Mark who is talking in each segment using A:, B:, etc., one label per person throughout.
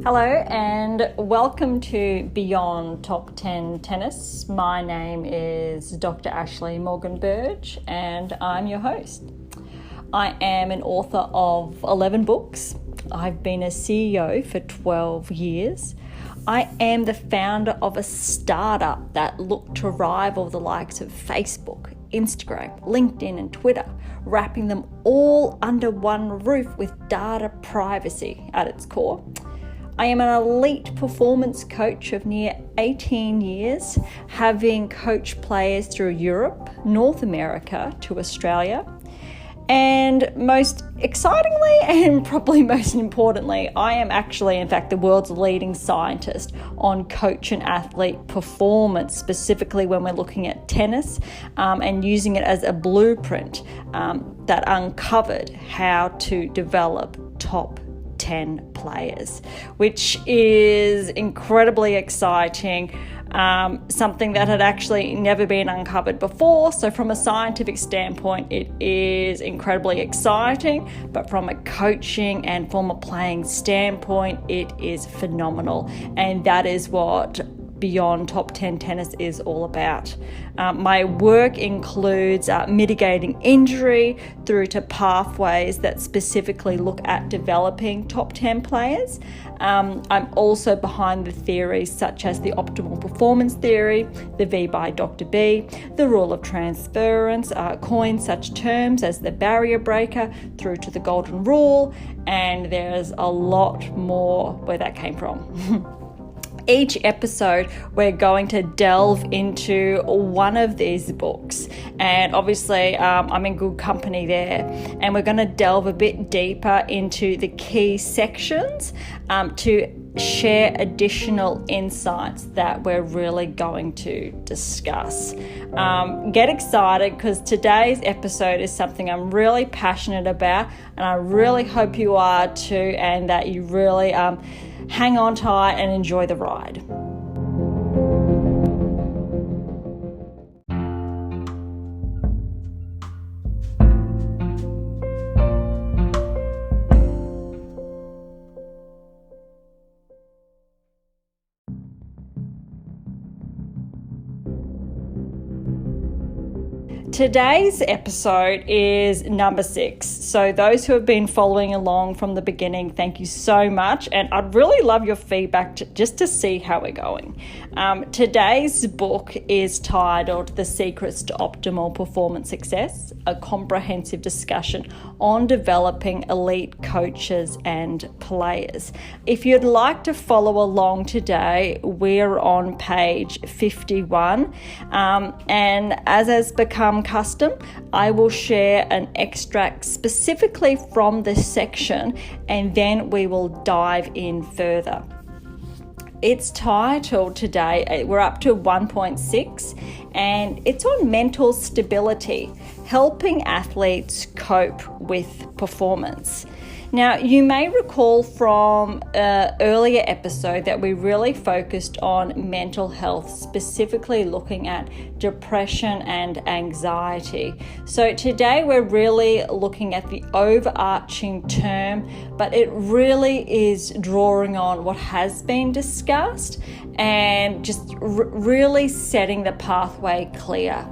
A: Hello and welcome to Beyond Top 10 Tennis. My name is Dr. Ashley Morgan Berge and I'm your host. I am an author of 11 books. I've been a CEO for 12 years. I am the founder of a startup that looked to rival the likes of Facebook, Instagram, LinkedIn and Twitter, wrapping them all under one roof with data privacy at its core. I am an elite performance coach of near 18 years, having coached players through Europe, North America to Australia. And most excitingly and probably most importantly, I am actually, in fact, the world's leading scientist on coach and athlete performance, specifically when we're looking at tennis and using it as a blueprint that uncovered how to develop top 10 players, which is incredibly exciting, something that had actually never been uncovered before. So from a scientific standpoint, it is incredibly exciting, but from a coaching and former playing standpoint, it is phenomenal. And that is what Beyond Top 10 Tennis is all about. My work includes mitigating injury through to pathways that specifically look at developing top 10 players. I'm also behind the theories such as the optimal performance theory, the V by Dr. B, the rule of transference, coined such terms as the barrier breaker through to the golden rule, and there's a lot more where that came from. Each episode, we're going to delve into one of these books. And obviously, I'm in good company there. And we're going to delve a bit deeper into the key sections to share additional insights that we're really going to discuss. Get excited because today's episode is something I'm really passionate about. And I really hope you are too, and that you really hang on tight and enjoy the ride. Today's episode is number 6. So those who have been following along from the beginning, thank you so much. And I'd really love your feedback just to see how we're going. Today's book is titled The Secrets to Optimal Performance Success, a comprehensive discussion on developing elite coaches and players. If you'd like to follow along today, we're on page 51. And as has become custom, I will share an extract specifically from this section and then we will dive in further. It's titled today, we're up to 1.6, and it's on mental stability, helping athletes cope with performance. Now, you may recall from an earlier episode that we really focused on mental health, specifically looking at depression and anxiety. So today we're really looking at the overarching term, but it really is drawing on what has been discussed and just really setting the pathway clear.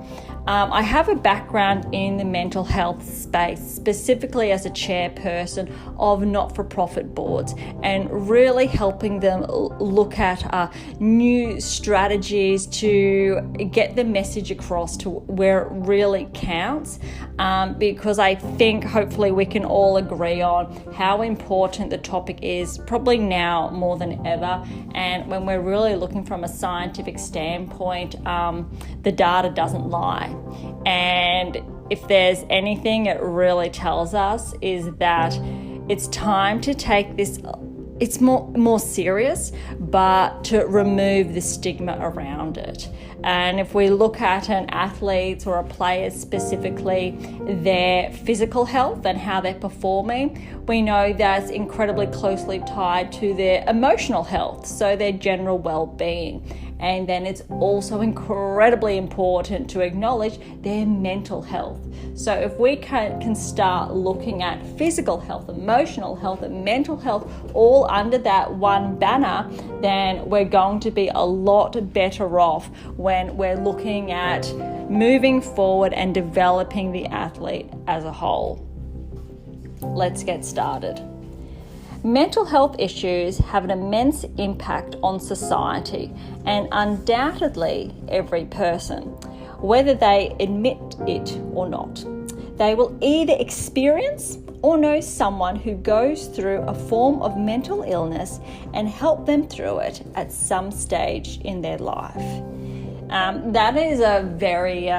A: I have a background in the mental health space, specifically as a chairperson of not-for-profit boards, and really helping them look at new strategies to get the message across to where it really counts, because I think hopefully we can all agree on how important the topic is, probably now more than ever. And when we're really looking from a scientific standpoint, the data doesn't lie. And if there's anything it really tells us is that it's time to take this, it's more serious, but to remove the stigma around it. And if we look at an athlete or a player specifically, their physical health and how they're performing, we know that's incredibly closely tied to their emotional health, so their general well-being. And then it's also incredibly important to acknowledge their mental health. So if we can start looking at physical health, emotional health, and mental health all under that one banner, then we're going to be a lot better off when we're looking at moving forward and developing the athlete as a whole. Let's get started. Mental health issues have an immense impact on society and undoubtedly every person, whether they admit it or not. They will either experience or know someone who goes through a form of mental illness and help them through it at some stage in their life. That is a very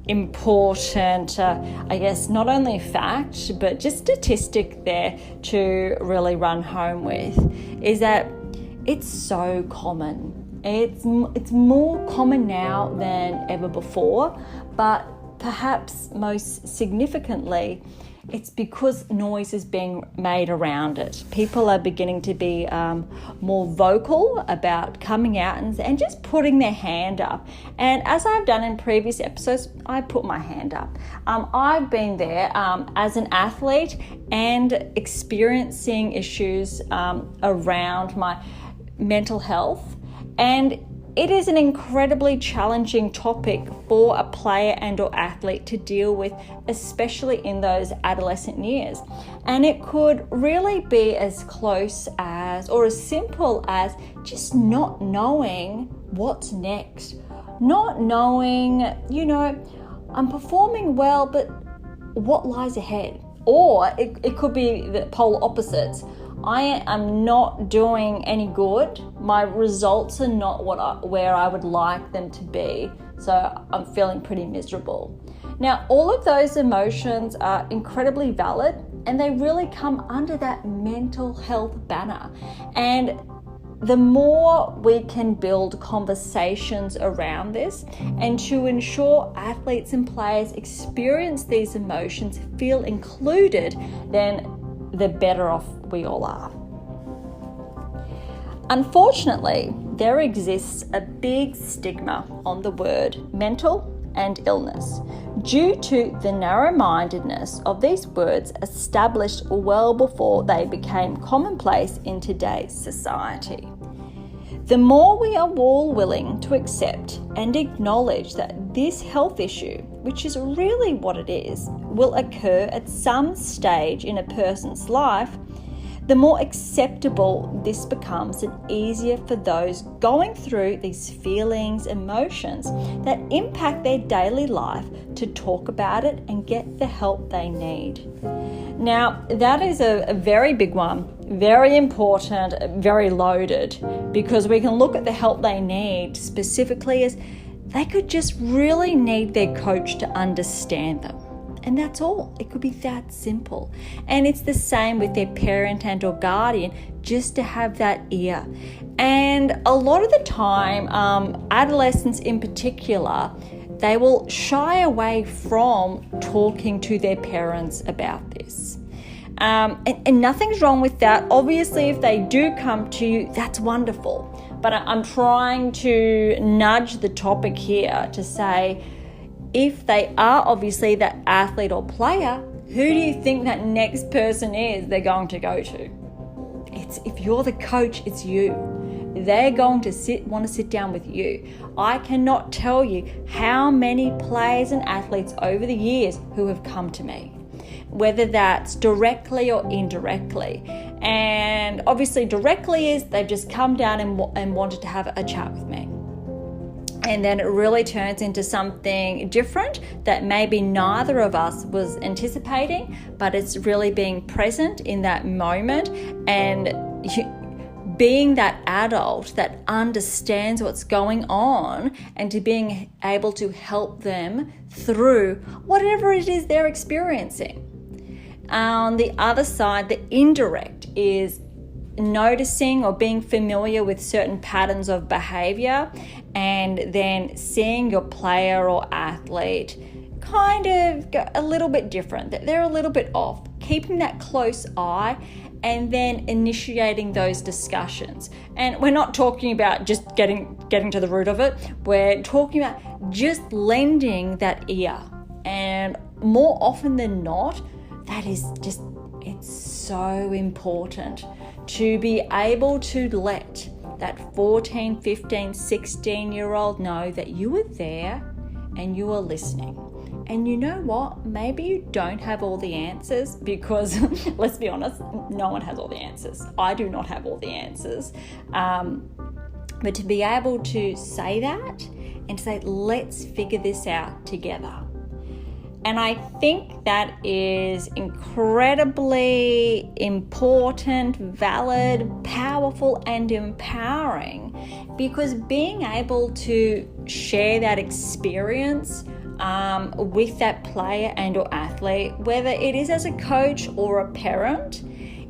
A: important, not only fact, but just statistic there to really run home with, is that it's so common. It's more common now than ever before, but perhaps most significantly, it's because noise is being made around it. People are beginning to be more vocal about coming out and just putting their hand up. And as I've done in previous episodes, I put my hand up. I've been there as an athlete and experiencing issues around my mental health. And it is an incredibly challenging topic for a player and or athlete to deal with, especially in those adolescent years. And it could really be as close as or as simple as just not knowing what's next. Not knowing, I'm performing well, but what lies ahead? Or it could be the polar opposites. I am not doing any good. My results are not where I would like them to be. So I'm feeling pretty miserable. Now, all of those emotions are incredibly valid and they really come under that mental health banner. And the more we can build conversations around this and to ensure athletes and players experience these emotions, feel included, then the better off we all are. Unfortunately, there exists a big stigma on the word mental and illness due to the narrow-mindedness of these words established well before they became commonplace in today's society. The more we are all willing to accept and acknowledge that this health issue, which is really what it is, will occur at some stage in a person's life, the more acceptable this becomes and easier for those going through these feelings, emotions that impact their daily life to talk about it and get the help they need. Now, that is a very big one, very important, very loaded, because we can look at the help they need specifically as they could just really need their coach to understand them. And that's all. It could be that simple. And it's the same with their parent and or guardian, just to have that ear. And a lot of the time, adolescents in particular, they will shy away from talking to their parents about this. And nothing's wrong with that. Obviously, if they do come to you, that's wonderful. But I'm trying to nudge the topic here to say, if they are obviously that athlete or player, who do you think that next person is they're going to go to? If you're the coach, it's you. They're going to want to sit down with you. I cannot tell you how many players and athletes over the years who have come to me, whether that's directly or indirectly. And obviously directly is they've just come down and wanted to have a chat with me. And then it really turns into something different that maybe neither of us was anticipating, but it's really being present in that moment and being that adult that understands what's going on and to being able to help them through whatever it is they're experiencing. On the other side, the indirect is noticing or being familiar with certain patterns of behavior and then seeing your player or athlete kind of go a little bit different, that they're a little bit off, keeping that close eye and then initiating those discussions. And we're not talking about just getting to the root of it. We're talking about just lending that ear. And more often than not, it's so important to be able to let that 14, 15, 16-year-old know that you are there and you are listening. And you know what? Maybe you don't have all the answers, because let's be honest, no one has all the answers. I do not have all the answers. But to be able to say that and to say, let's figure this out together. And I think that is incredibly important, valid, powerful, and empowering, because being able to share that experience with that player and or athlete, whether it is as a coach or a parent,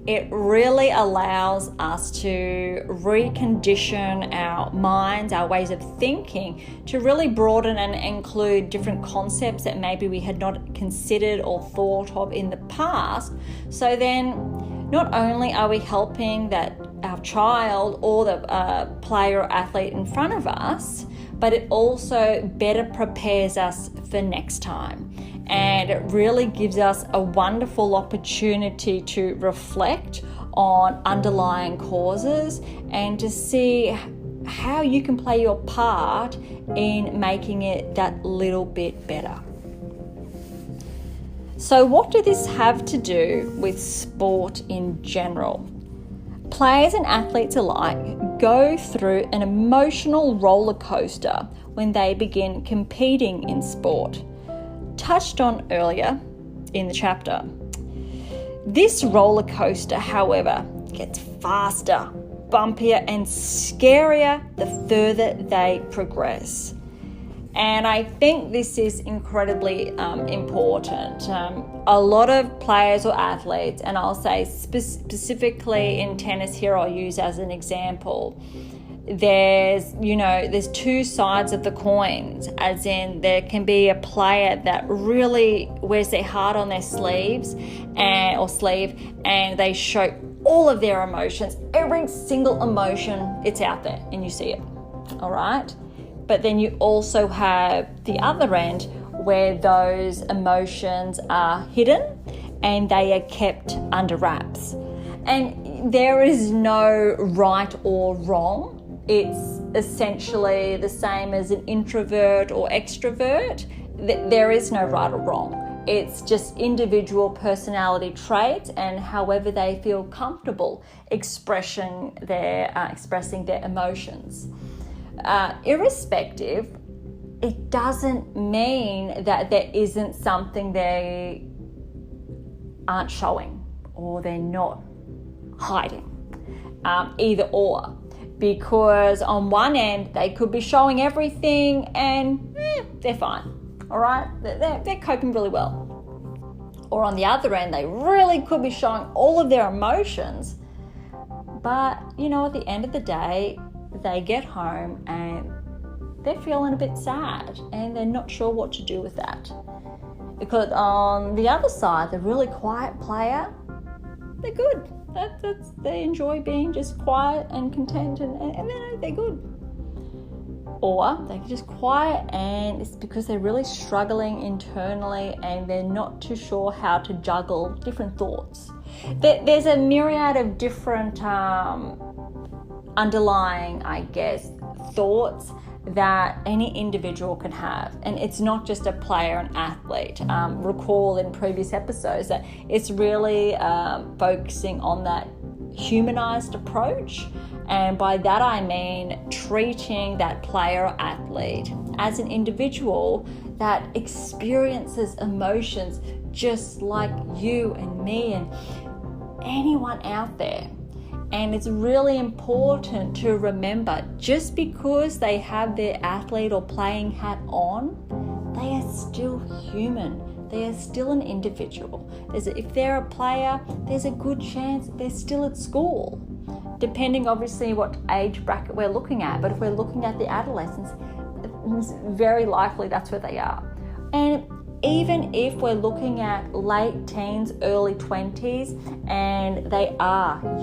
A: it really allows us to recondition our minds, our ways of thinking, to really broaden and include different concepts that maybe we had not considered or thought of in the past. So then not only are we helping that our child or the player or athlete in front of us, but it also better prepares us for next time. And it really gives us a wonderful opportunity to reflect on underlying causes and to see how you can play your part in making it that little bit better. So what does this have to do with sport in general? Players and athletes alike go through an emotional roller coaster when they begin competing in sport, touched on earlier in the chapter. This roller coaster, however, gets faster, bumpier, and scarier the further they progress. And I think this is incredibly important. A lot of players or athletes, and I'll say specifically in tennis here, I'll use as an example, there's two sides of the coins, as in there can be a player that really wears their heart on their sleeve, and they show all of their emotions, every single emotion, it's out there and you see it, all right? But then you also have the other end where those emotions are hidden and they are kept under wraps. And there is no right or wrong. It's essentially the same as an introvert or extrovert. There is no right or wrong. It's just individual personality traits and however they feel comfortable expressing their emotions. Irrespective, it doesn't mean that there isn't something they aren't showing or they're not hiding, either or, because on one end they could be showing everything and they're fine, all right, they're coping really well, or on the other end they really could be showing all of their emotions, but at the end of the day they get home and they're feeling a bit sad and they're not sure what to do with that. Because on the other side, the really quiet player, they're good. They enjoy being just quiet and content and they're good. Or they're just quiet and it's because they're really struggling internally and they're not too sure how to juggle different thoughts. There's a myriad of different underlying, thoughts that any individual can have. And it's not just a player and athlete. Recall in previous episodes that it's really focusing on that humanized approach. And by that I mean treating that player or athlete as an individual that experiences emotions just like you and me and anyone out there. And it's really important to remember, just because they have their athlete or playing hat on, they are still human. They are still an individual. If they're a player, there's a good chance they're still at school, depending obviously what age bracket we're looking at. But if we're looking at the adolescents, it's very likely that's where they are. And even if we're looking at late teens, early 20s, and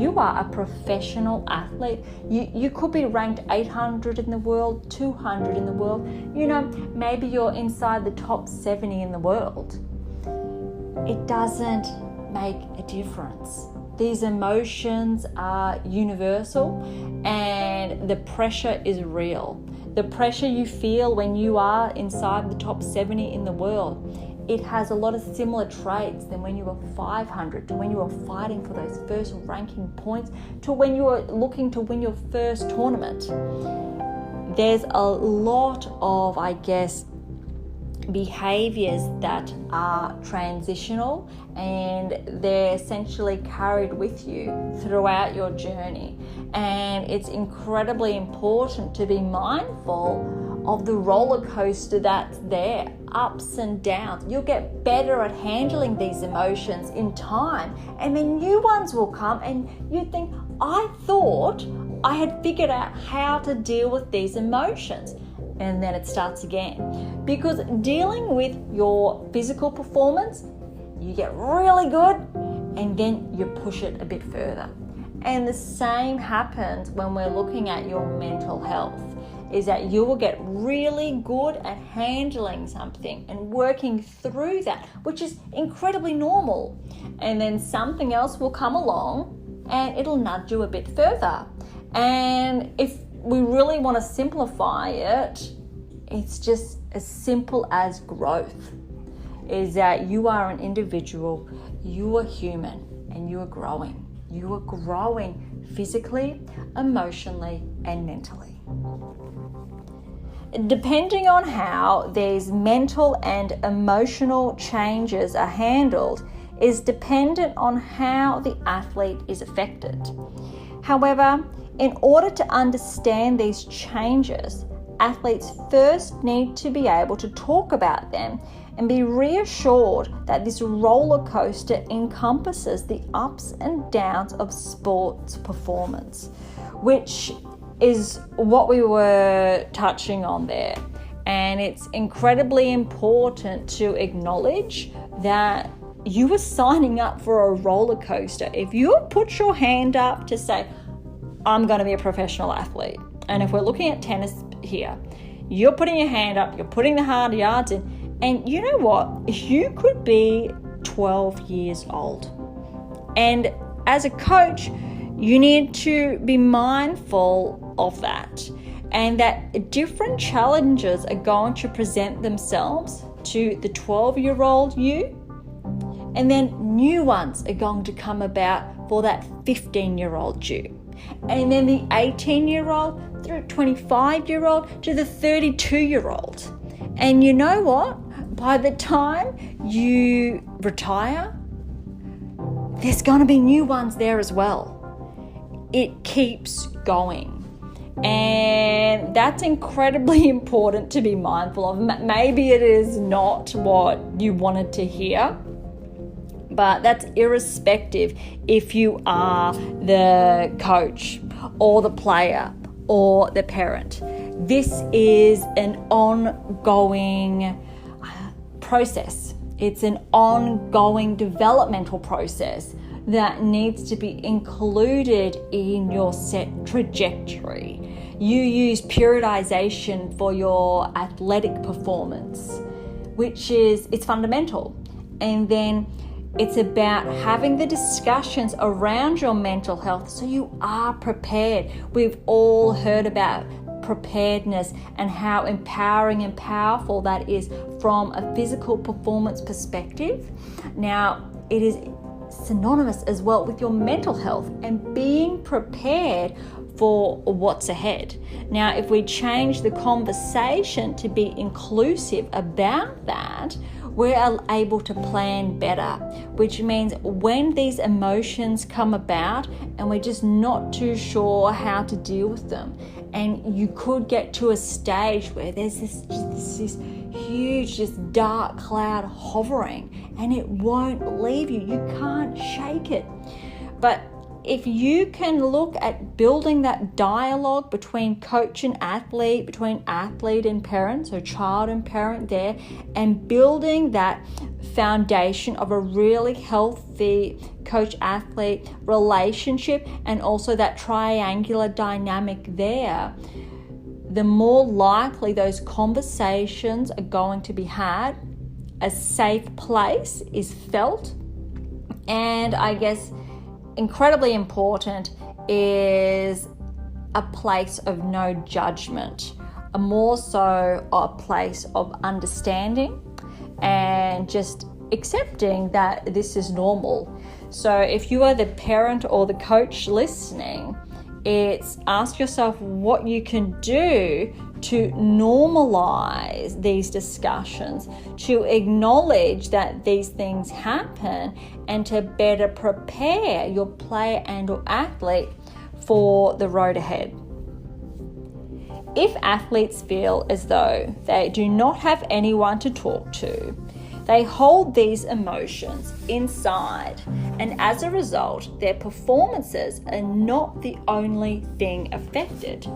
A: you are a professional athlete. You could be ranked 800 in the world, 200 in the world. Maybe you're inside the top 70 in the world. It doesn't make a difference. These emotions are universal, and the pressure is real. The pressure you feel when you are inside the top 70 in the world, it has a lot of similar traits than when you were 500, to when you were fighting for those first ranking points, to when you were looking to win your first tournament. There's a lot of, behaviors that are transitional, and they're essentially carried with you throughout your journey. And it's incredibly important to be mindful of the roller coaster that's there, ups and downs. You'll get better at handling these emotions in time, and then new ones will come, and you think, I thought I had figured out how to deal with these emotions. And then it starts again. Because dealing with your physical performance, you get really good, and then you push it a bit further. And the same happens when we're looking at your mental health, is that you will get really good at handling something and working through that, which is incredibly normal. And then something else will come along and it'll nudge you a bit further. And if we really want to simplify it, it's just as simple as growth. Is that you are an individual, you are human, and you are growing. You are growing physically, emotionally, and mentally. Depending on how these mental and emotional changes are handled is dependent on how the athlete is affected. However, in order to understand these changes, athletes first need to be able to talk about them and be reassured that this roller coaster encompasses the ups and downs of sports performance, which is what we were touching on there. And it's incredibly important to acknowledge that you were signing up for a roller coaster. If you put your hand up to say, I'm going to be a professional athlete. And if we're looking at tennis here, you're putting your hand up, you're putting the hard yards in, and you know what? You could be 12 years old. And as a coach, you need to be mindful of that, and that different challenges are going to present themselves to the 12-year-old you, and then new ones are going to come about for that 15-year-old you. And then the 18-year-old through 25-year-old to the 32-year-old. And you know what? By the time you retire, there's going to be new ones there as well. It keeps going. And that's incredibly important to be mindful of. Maybe it is not what you wanted to hear, but that's irrespective if you are the coach or the player or the parent. This is an ongoing process. It's an ongoing developmental process that needs to be included in your set trajectory. You use periodization for your athletic performance, it's fundamental. And then it's about having the discussions around your mental health so you are prepared. We've all heard about preparedness and how empowering and powerful that is from a physical performance perspective. Now, it is synonymous as well with your mental health and being prepared for what's ahead. Now, if we change the conversation to be inclusive about that, we're able to plan better, which means when these emotions come about and we're just not too sure how to deal with them, and you could get to a stage where there's this huge, just dark cloud hovering and it won't leave you. You can't shake it. But if you can look at building that dialogue between coach and athlete, between athlete and parent, so child and parent there, and building that foundation of a really healthy coach-athlete relationship, and also that triangular dynamic there, the more likely those conversations are going to be had, a safe place is felt, and I guess incredibly important is a place of no judgment, a more so a place of understanding and just accepting that this is normal. So if you are the parent or the coach listening, it's ask yourself what you can do to normalize these discussions, to acknowledge that these things happen, and to better prepare your player and or athlete for the road ahead. If athletes feel as though they do not have anyone to talk to, they hold these emotions inside, and as a result, their performances are not the only thing affected.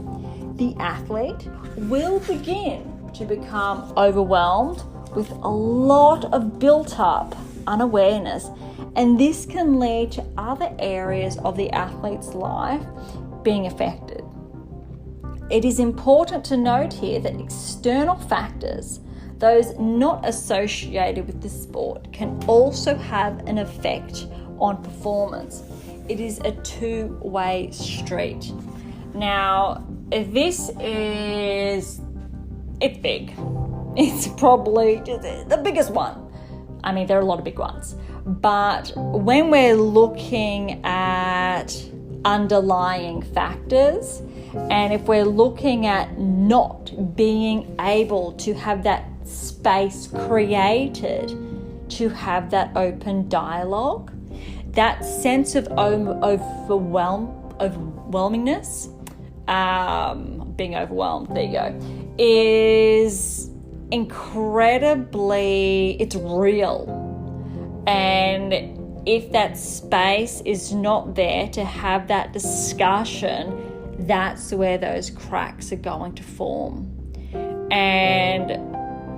A: The athlete will begin to become overwhelmed with a lot of built-up unawareness, and this can lead to other areas of the athlete's life being affected. It is important to note here that external factors, those not associated with the sport, can also have an effect on performance. It is a two-way street. Now, it's big. It's probably the biggest one. I mean, there are a lot of big ones. But when we're looking at underlying factors, and if we're looking at not being able to have that space created to have that open dialogue, that sense of overwhelmingness, being overwhelmed, there you go, is it's real. And if that space is not there to have that discussion, that's where those cracks are going to form. And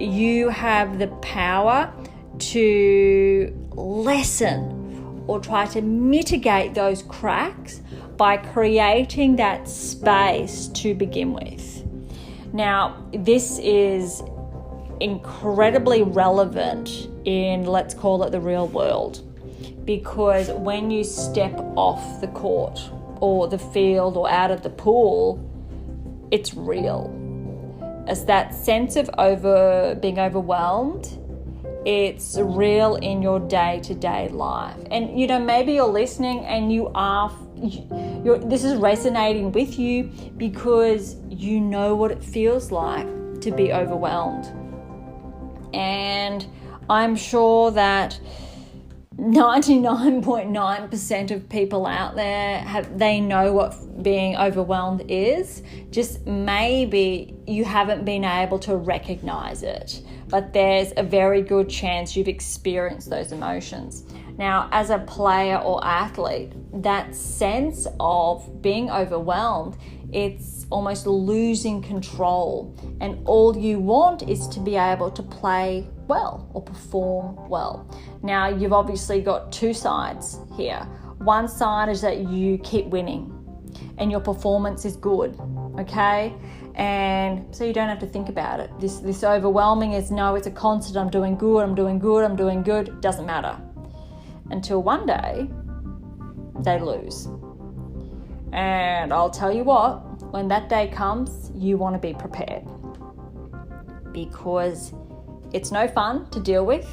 A: you have the power to lessen or try to mitigate those cracks by creating that space to begin with. Now, this is incredibly relevant in, let's call it, the real world, because when you step off the court or the field or out of the pool, it's real. As that sense of being overwhelmed, it's real in your day-to-day life. And maybe you're listening and this is resonating with you because you know what it feels like to be overwhelmed. And I'm sure that 99.9% of people out there they know what being overwhelmed is. Just maybe you haven't been able to recognize it, but there's a very good chance you've experienced those emotions. Now, as a player or athlete, that sense of being overwhelmed, it's almost losing control, and all you want is to be able to play well or perform well. Now, you've obviously got two sides here. One side is that you keep winning and your performance is good, okay? And so you don't have to think about it. This overwhelming is, no, it's a constant. I'm doing good. It doesn't matter. Until one day they lose. And I'll tell you what, when that day comes, you want to be prepared, because it's no fun to deal with,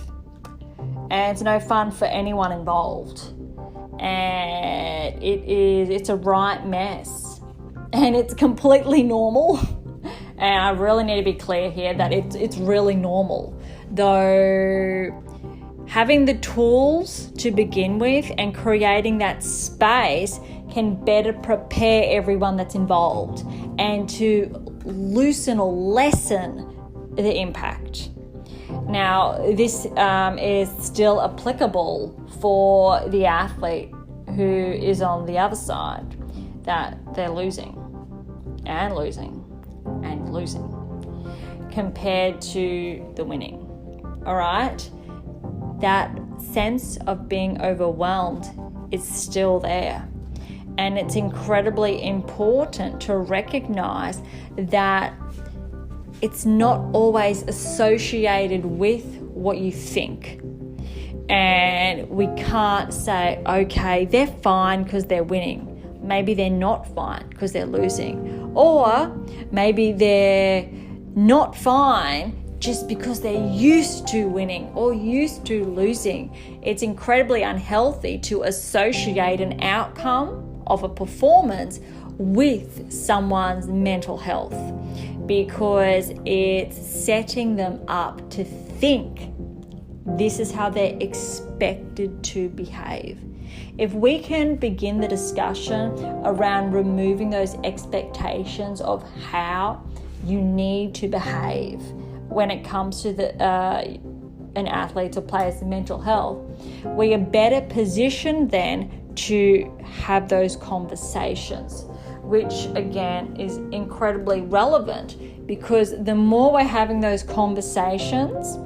A: and it's no fun for anyone involved, and it's a right mess, and it's completely normal. And I really need to be clear here that it's really normal, though having the tools to begin with and creating that space can better prepare everyone that's involved and to loosen or lessen the impact. Now, this is still applicable for the athlete who is on the other side, that they're losing and losing and losing compared to the winning. All right? That sense of being overwhelmed is still there. And it's incredibly important to recognize that it's not always associated with what you think. And we can't say, okay, they're fine because they're winning. Maybe they're not fine because they're losing. Or maybe they're not fine just because they're used to winning or used to losing. It's incredibly unhealthy to associate an outcome of a performance with someone's mental health, because it's setting them up to think this is how they're expected to behave. If we can begin the discussion around removing those expectations of how you need to behave when it comes to an athlete's or player's mental health, we are better positioned then to have those conversations, which again is incredibly relevant, because the more we're having those conversations,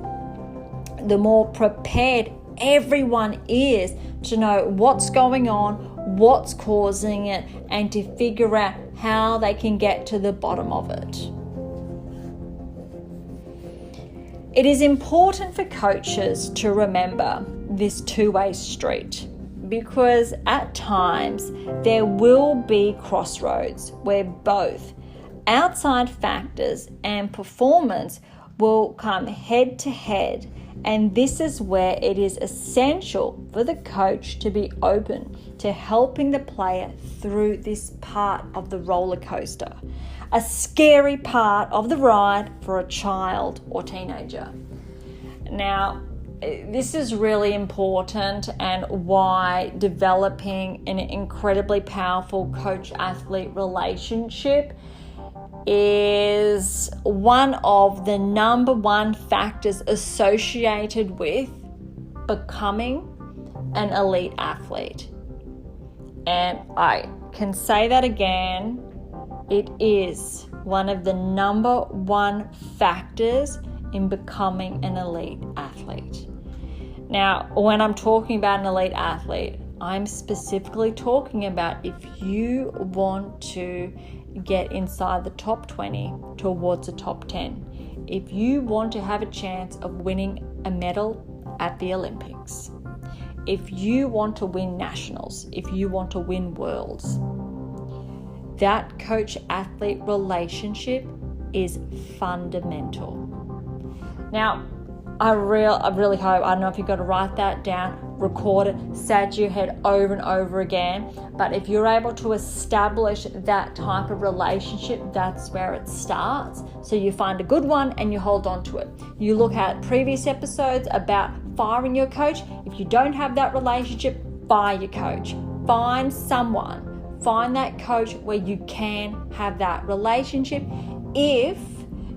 A: the more prepared everyone is to know what's going on, what's causing it, and to figure out how they can get to the bottom of it. It is important for coaches to remember this two-way street, because at times there will be crossroads where both outside factors and performance will come head to head, and this is where it is essential for the coach to be open to helping the player through this part of the roller coaster, a scary part of the ride for a child or teenager. Now, this is really important, and why developing an incredibly powerful coach-athlete relationship is one of the number one factors associated with becoming an elite athlete. And I can say that again, it is one of the number one factors in becoming an elite athlete. Now, when I'm talking about an elite athlete, I'm specifically talking about if you want to get inside the top 20 towards the top 10. If you want to have a chance of winning a medal at the Olympics, if you want to win nationals, if you want to win worlds, that coach-athlete relationship is fundamental. Now, I really hope, I don't know if you've got to write that down, record it, say it to your head over and over again, but if you're able to establish that type of relationship, that's where it starts. So you find a good one and you hold on to it. You look at previous episodes about firing your coach. If you don't have that relationship, fire your coach. Find someone, find that coach where you can have that relationship. If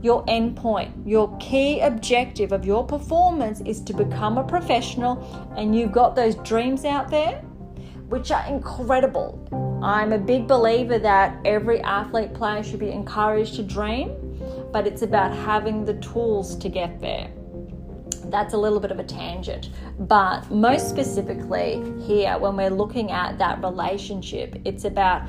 A: your endpoint, your key objective of your performance is to become a professional, and you've got those dreams out there, which are incredible. I'm a big believer that every athlete player should be encouraged to dream, but it's about having the tools to get there. That's a little bit of a tangent, but most specifically here, when we're looking at that relationship, it's about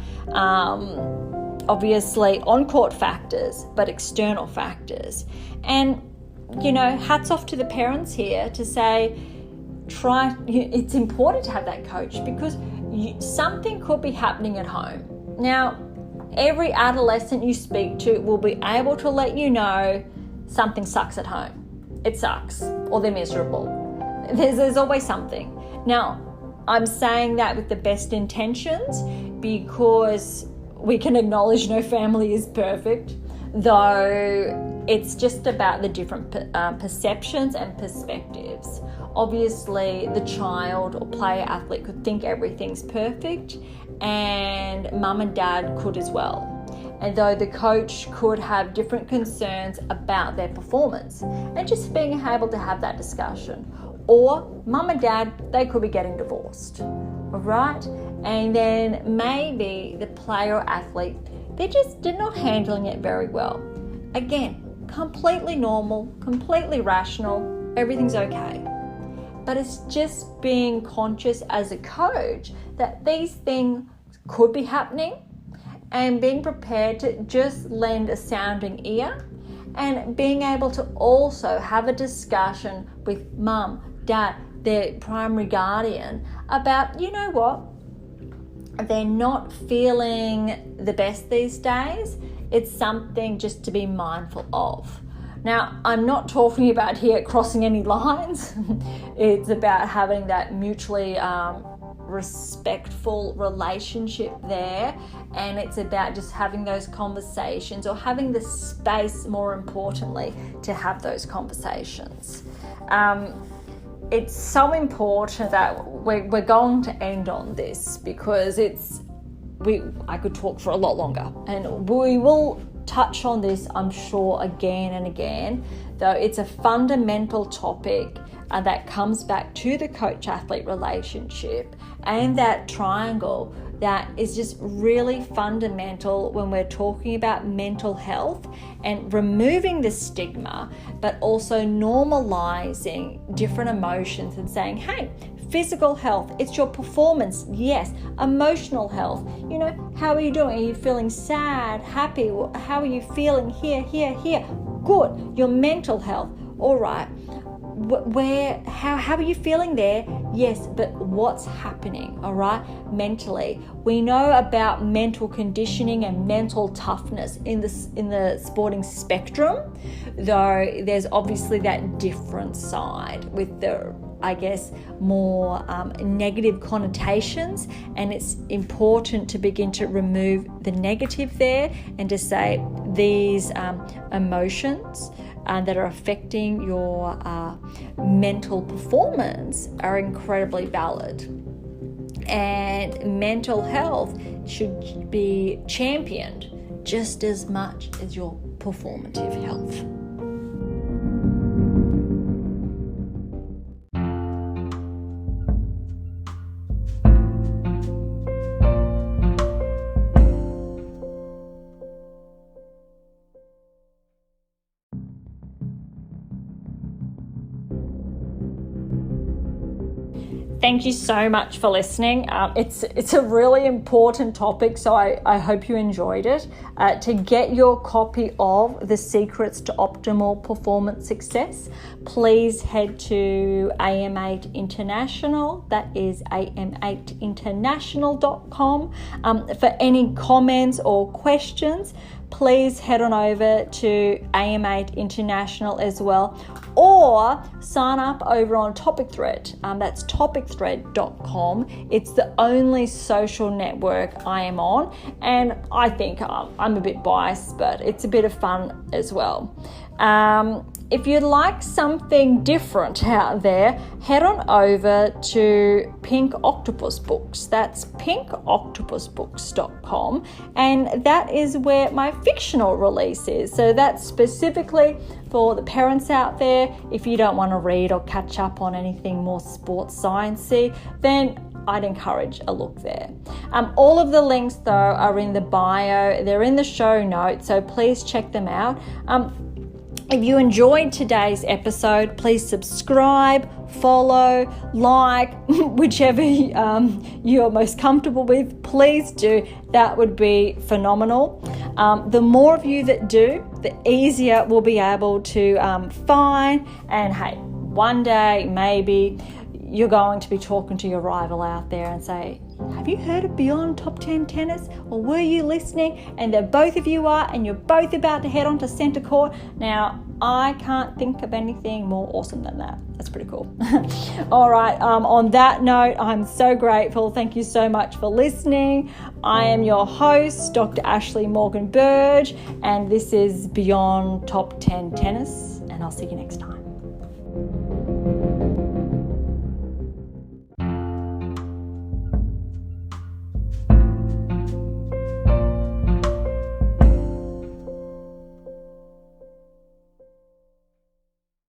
A: obviously on-court factors, but external factors. And, hats off to the parents here to say, it's important to have that coach, because something could be happening at home. Now, every adolescent you speak to will be able to let you know something sucks at home. It sucks, or they're miserable. There's always something. Now, I'm saying that with the best intentions, because we can acknowledge no family is perfect, though it's just about the different perceptions and perspectives. Obviously, the child or player athlete could think everything's perfect, and mum and dad could as well. And though the coach could have different concerns about their performance, and just being able to have that discussion. Or mum and dad, they could be getting divorced. right? And then maybe the player or athlete, they're not handling it very well. Again, completely normal, completely rational, everything's okay. But it's just being conscious as a coach that these things could be happening and being prepared to just lend a sounding ear and being able to also have a discussion with mum, dad, their primary guardian about, you know what, they're not feeling the best these days. It's something just to be mindful of. Now, I'm not talking about here crossing any lines. It's about having that mutually respectful relationship there, and it's about just having those conversations or having the space, more importantly, to have those conversations. It's so important that we're going to end on this because I could talk for a lot longer, and we will touch on this, I'm sure, again and again, though it's a fundamental topic that comes back to the coach-athlete relationship and that triangle that is just really fundamental when we're talking about mental health and removing the stigma, but also normalizing different emotions and saying, hey, physical health, it's your performance, yes. Emotional health, how are you doing? Are you feeling sad, happy? How are you feeling here? Good. Your mental health, all right. How are you feeling there? Yes, but what's happening, all right, mentally? We know about mental conditioning and mental toughness in the sporting spectrum, though there's obviously that different side with the, I guess, more negative connotations, and it's important to begin to remove the negative there and to say these emotions that are affecting your mental performance are incredibly valid. And mental health should be championed just as much as your performative health. Thank you so much for listening. It's a really important topic, so I hope you enjoyed it. To get your copy of The Secrets to Optimal Performance Success, please head to AM8 International. That is am8international.com. For any comments or questions, please head on over to AM8 International as well, or sign up over on Topic Thread. That's topicthread.com. It's the only social network I am on, and I think I'm a bit biased, but it's a bit of fun as well. If you'd like something different out there, head on over to Pink Octopus Books. That's pinkoctopusbooks.com, and that is where my fictional release is. So that's specifically for the parents out there. If you don't want to read or catch up on anything more sports sciencey, then I'd encourage a look there. All of the links, though, are in the bio. They're in the show notes, so please check them out. If you enjoyed today's episode, please subscribe, follow, like, whichever you're most comfortable with. Please do. That would be phenomenal. The more of you that do, the easier we'll be able to find. And hey, one day maybe you're going to be talking to your rival out there and say, have you heard of Beyond Top 10 Tennis? Or were you listening? And there both of you are, and you're both about to head on to centre court. Now, I can't think of anything more awesome than that. That's pretty cool. All right, on that note, I'm so grateful. Thank you so much for listening. I am your host, Dr. Ashley Morgan Berge, and this is Beyond Top 10 Tennis, and I'll see you next time.